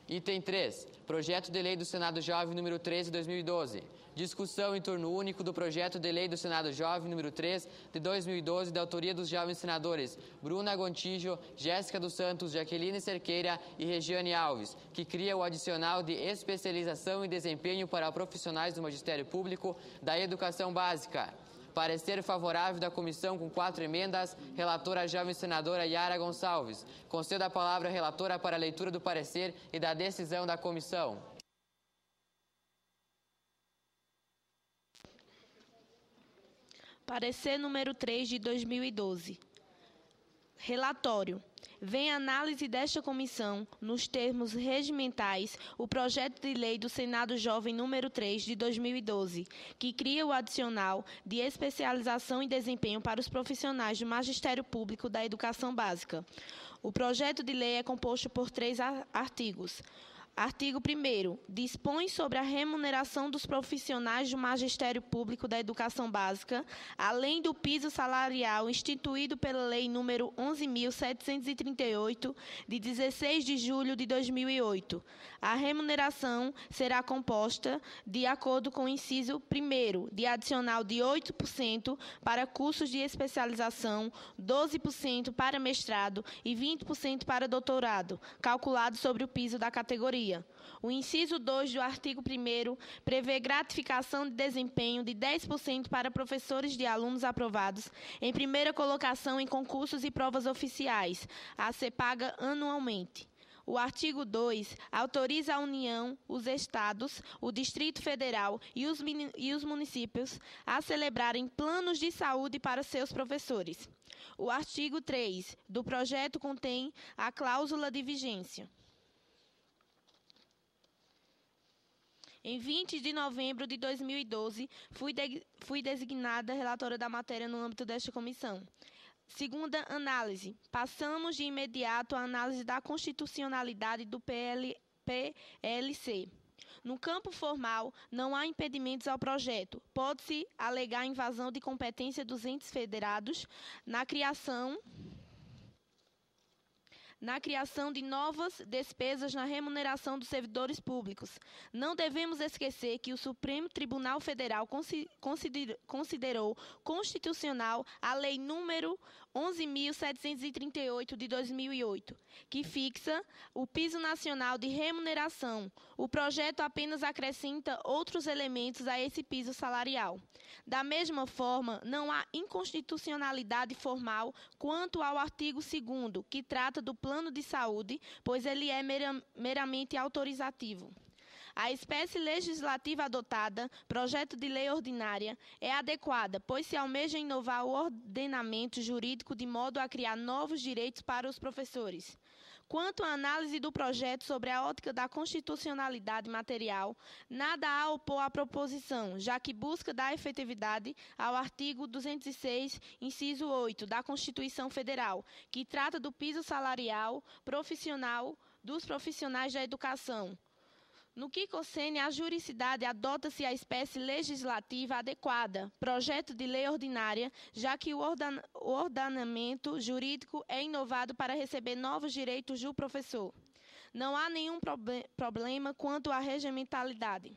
Item 3. Projeto de Lei do Senado Jovem número 13 de 2012. Discussão em turno único do Projeto de Lei do Senado Jovem número 3 de 2012, da autoria dos jovens senadores Bruna Gontijo, Jéssica dos Santos, Jaqueline Cerqueira e Regiane Alves, que cria o adicional de especialização e desempenho para profissionais do Magistério Público da Educação Básica. Parecer favorável da comissão com 4 emendas. Relatora a jovem senadora Yara Gonçalves. Concedo a palavra à relatora para a leitura do parecer e da decisão da comissão. Parecer número 3 de 2012. Relatório. Vem análise desta comissão, nos termos regimentais, o projeto de lei do Senado Jovem número 3 de 2012, que cria o adicional de especialização e desempenho para os profissionais do Magistério Público da Educação Básica. O projeto de lei é composto por 3 artigos. Artigo 1º. Dispõe sobre a remuneração dos profissionais do Magistério Público da Educação Básica, além do piso salarial instituído pela Lei nº 11.738, de 16 de julho de 2008. A remuneração será composta de acordo com o inciso 1º, de adicional de 8% para cursos de especialização, 12% para mestrado e 20% para doutorado, calculado sobre o piso da categoria. O inciso 2 do artigo 1º prevê gratificação de desempenho de 10% para professores de alunos aprovados em primeira colocação em concursos e provas oficiais, a ser paga anualmente. O artigo 2 autoriza a União, os Estados, o Distrito Federal e os municípios a celebrarem planos de saúde para seus professores. O artigo 3 do projeto contém a cláusula de vigência. Em 20 de novembro de 2012, fui designada relatora da matéria no âmbito desta comissão. Segunda análise. Passamos de imediato à análise da constitucionalidade do PLC. No campo formal, não há impedimentos ao projeto. Pode-se alegar invasão de competência dos entes federados na criação de novas despesas na remuneração dos servidores públicos. Não devemos esquecer que o Supremo Tribunal Federal considerou constitucional a Lei número 11.738 de 2008, que fixa o piso nacional de remuneração. O projeto apenas acrescenta outros elementos a esse piso salarial. Da mesma forma, não há inconstitucionalidade formal quanto ao artigo 2º, que trata do plano de saúde, pois ele é meramente autorizativo. A espécie legislativa adotada, projeto de lei ordinária, é adequada, pois se almeja inovar o ordenamento jurídico de modo a criar novos direitos para os professores. Quanto à análise do projeto sobre a ótica da constitucionalidade material, nada há a opor à proposição, já que busca dar efetividade ao artigo 206, inciso 8, da Constituição Federal, que trata do piso salarial profissional dos profissionais da educação. No que concerne à juridicidade, adota-se a espécie legislativa adequada, projeto de lei ordinária, já que o ordenamento jurídico é inovado para receber novos direitos do professor. Não há nenhum problema quanto à regimentalidade.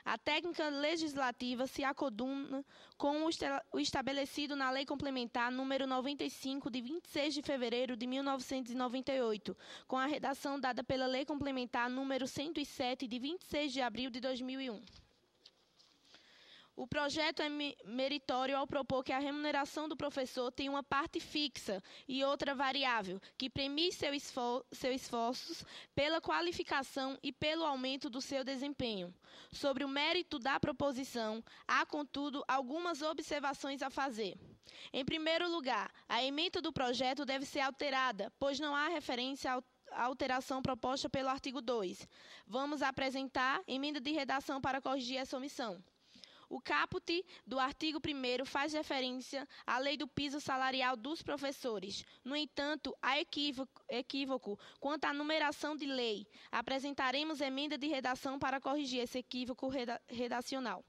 A técnica legislativa se acoduna com o estabelecido na Lei Complementar número 95, de 26 de fevereiro de 1998, com a redação dada pela Lei Complementar número 107, de 26 de abril de 2001. O projeto é meritório ao propor que a remuneração do professor tenha uma parte fixa e outra variável, que premie seus esforços pela qualificação e pelo aumento do seu desempenho. Sobre o mérito da proposição, há, contudo, algumas observações a fazer. Em primeiro lugar, a ementa do projeto deve ser alterada, pois não há referência à alteração proposta pelo artigo 2. Vamos apresentar emenda de redação para corrigir essa omissão. O caput do artigo 1º faz referência à lei do piso salarial dos professores. No entanto, há equívoco quanto à numeração de lei. Apresentaremos emenda de redação para corrigir esse equívoco redacional.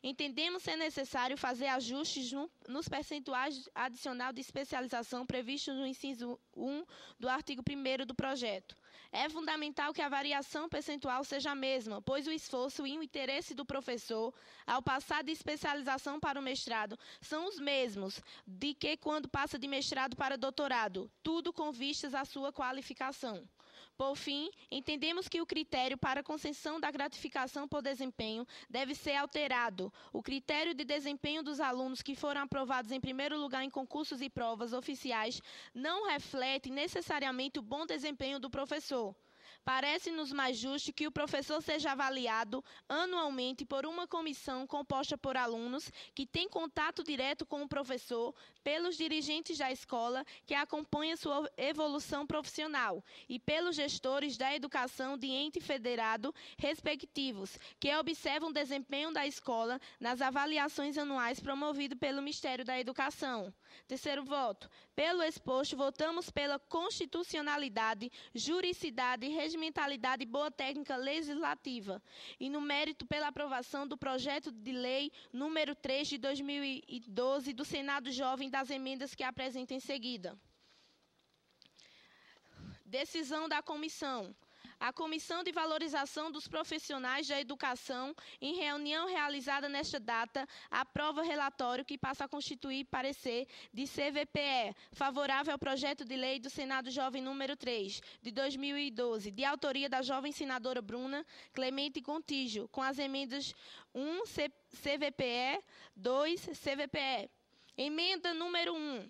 Entendemos ser necessário fazer ajustes nos percentuais adicional de especialização previstos no inciso 1 do artigo 1º do projeto. É fundamental que a variação percentual seja a mesma, pois o esforço e o interesse do professor, ao passar de especialização para o mestrado, são os mesmos de que quando passa de mestrado para doutorado, tudo com vistas à sua qualificação. Por fim, entendemos que o critério para a concessão da gratificação por desempenho deve ser alterado. O critério de desempenho dos alunos que foram aprovados em primeiro lugar em concursos e provas oficiais não reflete necessariamente o bom desempenho do professor. Parece-nos mais justo que o professor seja avaliado anualmente por uma comissão composta por alunos que têm contato direto com o professor, pelos dirigentes da escola que acompanham sua evolução profissional e pelos gestores da educação de ente federado respectivos, que observam o desempenho da escola nas avaliações anuais promovidas pelo Ministério da Educação. Terceiro voto. Pelo exposto, votamos pela constitucionalidade, juridicidade, regimentalidade e boa técnica legislativa. E no mérito pela aprovação do projeto de lei número 3 de 2012 do Senado Jovem das emendas que apresento em seguida. Decisão da comissão. A Comissão de Valorização dos Profissionais da Educação, em reunião realizada nesta data, aprova relatório que passa a constituir parecer de CVPE, favorável ao projeto de lei do Senado Jovem número 3, de 2012, de autoria da jovem senadora Bruna Clemente Gontijo, com as emendas 1 CVPE, 2 CVPE. Emenda número 1.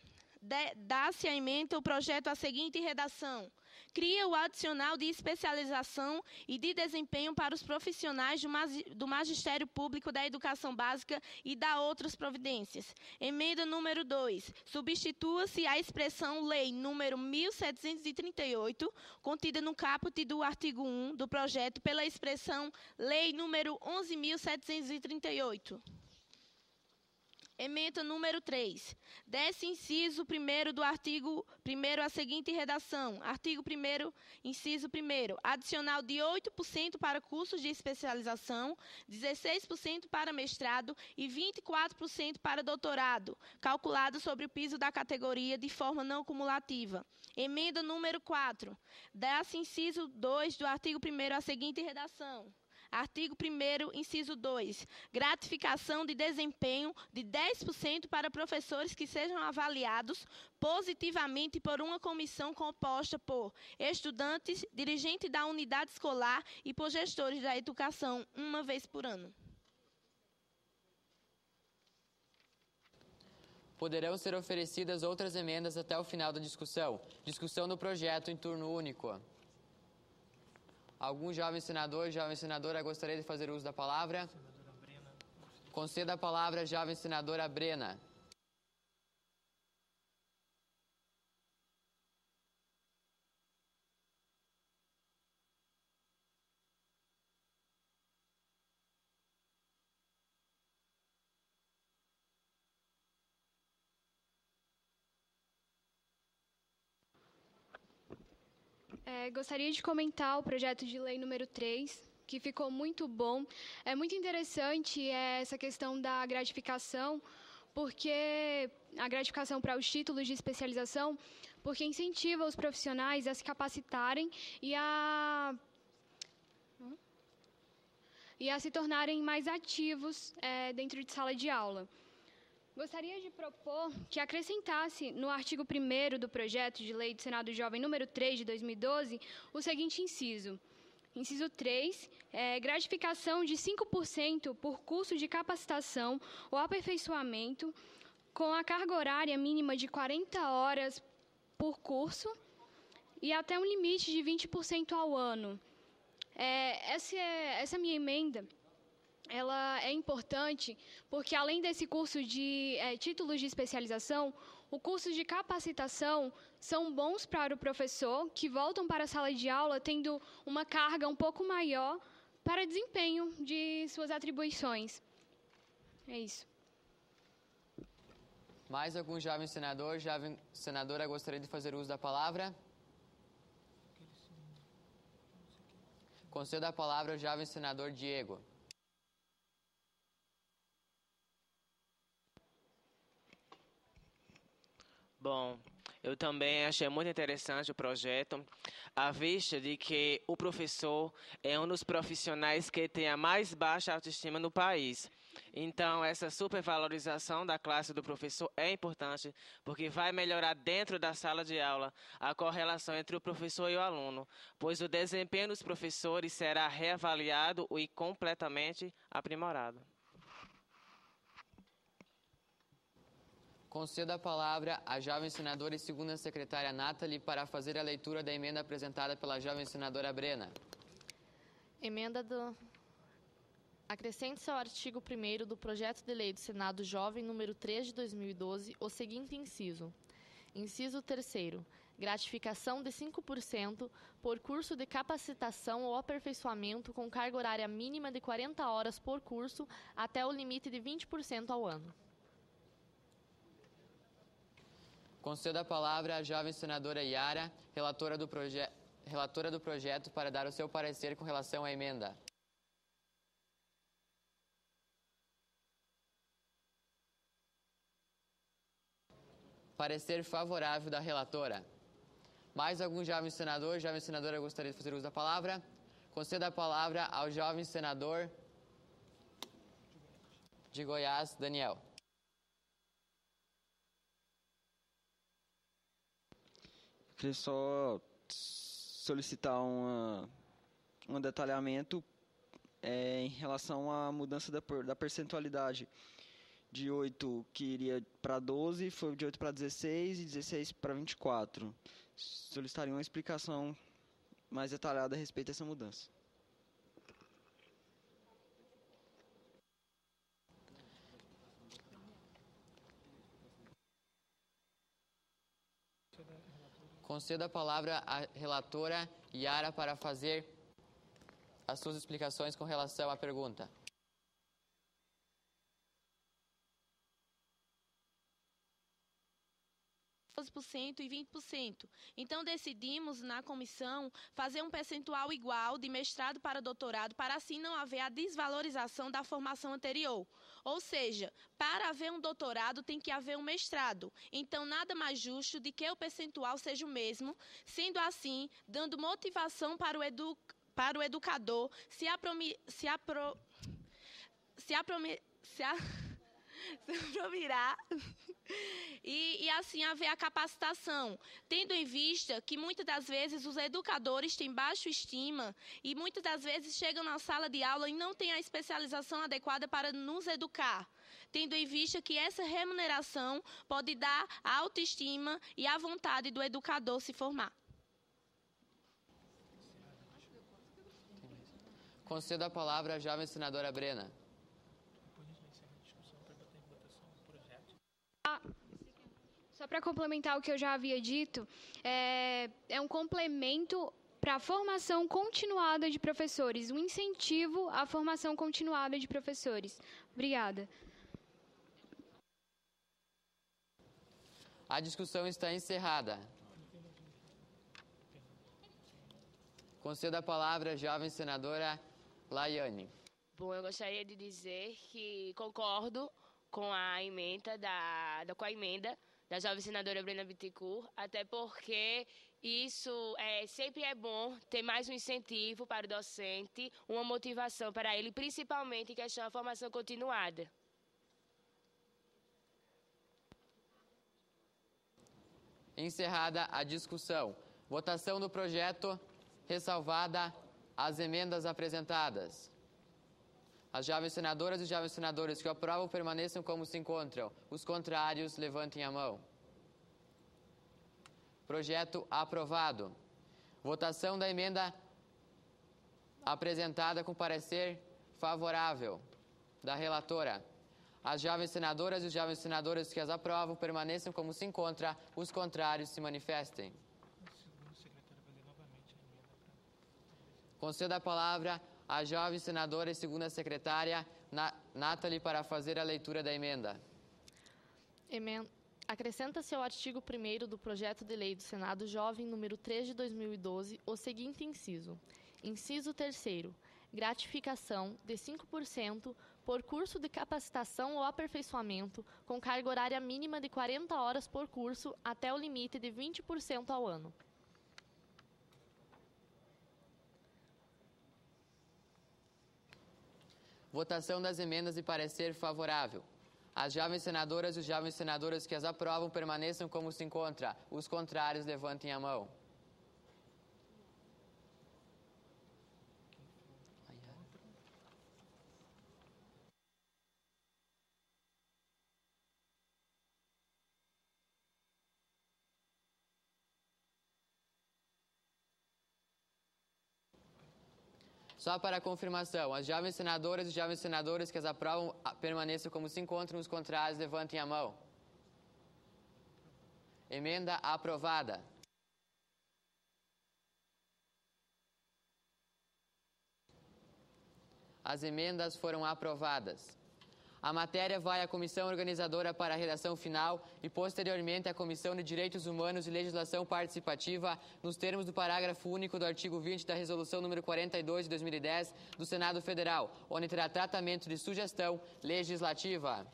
Dá-se a emenda o projeto a seguinte redação: cria o adicional de especialização e de desempenho para os profissionais do Magistério Público da Educação Básica e dá outras providências. Emenda número 2. Substitua-se a expressão Lei número 1738, contida no caput do artigo 1 do projeto, pela expressão Lei número 11.738. Emenda número 3. Desse inciso 1º do artigo 1º a seguinte redação. Artigo 1º, inciso 1º. Adicional de 8% para cursos de especialização, 16% para mestrado e 24% para doutorado, calculado sobre o piso da categoria de forma não cumulativa. Emenda número 4. Desse inciso 2 do artigo 1º a seguinte redação. Artigo 1º, inciso 2. Gratificação de desempenho de 10% para professores que sejam avaliados positivamente por uma comissão composta por estudantes, dirigente da unidade escolar e por gestores da educação, uma vez por ano. Poderão ser oferecidas outras emendas até o final da discussão. Discussão do projeto em turno único. Algum jovem senador, jovem senadora gostaria de fazer uso da palavra? Conceda a palavra à jovem senadora Brena. Gostaria de comentar o projeto de lei número 3, que ficou muito bom. É muito interessante essa questão da gratificação, porque a gratificação para os títulos de especialização, porque incentiva os profissionais a se capacitarem e a se tornarem mais ativos dentro de sala de aula. Gostaria de propor que acrescentasse no artigo 1º do projeto de lei do Senado Jovem número 3 de 2012 o seguinte inciso. Inciso 3, gratificação de 5% por curso de capacitação ou aperfeiçoamento com a carga horária mínima de 40 horas por curso e até um limite de 20% ao ano. Essa minha emenda, ela é importante porque, além desse curso de títulos de especialização, o curso de capacitação são bons para o professor, que voltam para a sala de aula tendo uma carga um pouco maior para desempenho de suas atribuições. É isso. Mais algum jovem senador, jovem senadora gostaria de fazer uso da palavra? Conceda a palavra ao jovem senador Diego. Eu também achei muito interessante o projeto, à vista de que o professor é um dos profissionais que tem a mais baixa autoestima no país. Então, essa supervalorização da classe do professor é importante, porque vai melhorar dentro da sala de aula a correlação entre o professor e o aluno, pois o desempenho dos professores será reavaliado e completamente aprimorado. Concedo a palavra à jovem senadora e segunda secretária Nathalie para fazer a leitura da emenda apresentada pela jovem senadora Brena. Emenda do... Acrescente-se ao artigo 1º do projeto de lei do Senado Jovem número 3 de 2012 o seguinte inciso. Inciso 3º. Gratificação de 5% por curso de capacitação ou aperfeiçoamento com carga horária mínima de 40 horas por curso até o limite de 20% ao ano. Concedo a palavra à jovem senadora Yara, relatora do projeto, para dar o seu parecer com relação à emenda. Parecer favorável da relatora. Mais algum jovem senador, jovem senadora gostaria de fazer uso da palavra? Concedo a palavra ao jovem senador de Goiás, Daniel. Queria só solicitar um detalhamento em relação à mudança da percentualidade de 8 que iria para 12, foi de 8 para 16 e 16 para 24. Solicitaria uma explicação mais detalhada a respeito dessa mudança. Concedo a palavra à relatora Yara para fazer as suas explicações com relação à pergunta. E 20%. Então, decidimos, na comissão, fazer um percentual igual de mestrado para doutorado, para assim não haver a desvalorização da formação anterior. Ou seja, para haver um doutorado, tem que haver um mestrado. Então, nada mais justo de que o percentual seja o mesmo, sendo assim, dando motivação para o educador se aproveitar e assim haver a capacitação, tendo em vista que muitas das vezes os educadores têm baixa estima e muitas das vezes chegam na sala de aula e não têm a especialização adequada para nos educar, tendo em vista que essa remuneração pode dar a autoestima e a vontade do educador se formar. Concedo a palavra à jovem senadora Brena. Só para complementar o que eu já havia dito, é um complemento para a formação continuada de professores, um incentivo à formação continuada de professores. Obrigada. A discussão está encerrada. Concedo a palavra à jovem senadora Laiane. Bom, eu gostaria de dizer que concordo com a emenda da jovem senadora Brena Bittencourt, até porque isso sempre é bom ter mais um incentivo para o docente, uma motivação para ele, principalmente em questão da formação continuada. Encerrada a discussão. Votação do projeto, ressalvada as emendas apresentadas. As jovens senadoras e jovens senadores que aprovam permaneçam como se encontram. Os contrários, levantem a mão. Projeto aprovado. Votação da emenda apresentada com parecer favorável da relatora. As jovens senadoras e os jovens senadores que as aprovam permaneçam como se encontram. Os contrários se manifestem. Concedo a palavra à jovem senadora e segunda secretária Nathalie para fazer a leitura da emenda. Acrescenta-se ao artigo 1º do projeto de lei do Senado Jovem número 3 de 2012 o seguinte inciso. Inciso 3º. Gratificação de 5% por curso de capacitação ou aperfeiçoamento, com carga horária mínima de 40 horas por curso, até o limite de 20% ao ano. Votação das emendas de parecer favorável. As jovens senadoras e os jovens senadores que as aprovam permaneçam como se encontra. Os contrários, levantem a mão. Só para confirmação, as jovens senadoras e jovens senadores que as aprovam permaneçam como se encontram, os contrários, levantem a mão. Emenda aprovada. As emendas foram aprovadas. A matéria vai à comissão organizadora para a redação final e, posteriormente, à Comissão de Direitos Humanos e Legislação Participativa, nos termos do parágrafo único do artigo 20 da Resolução número 42 de 2010 do Senado Federal, onde terá tratamento de sugestão legislativa.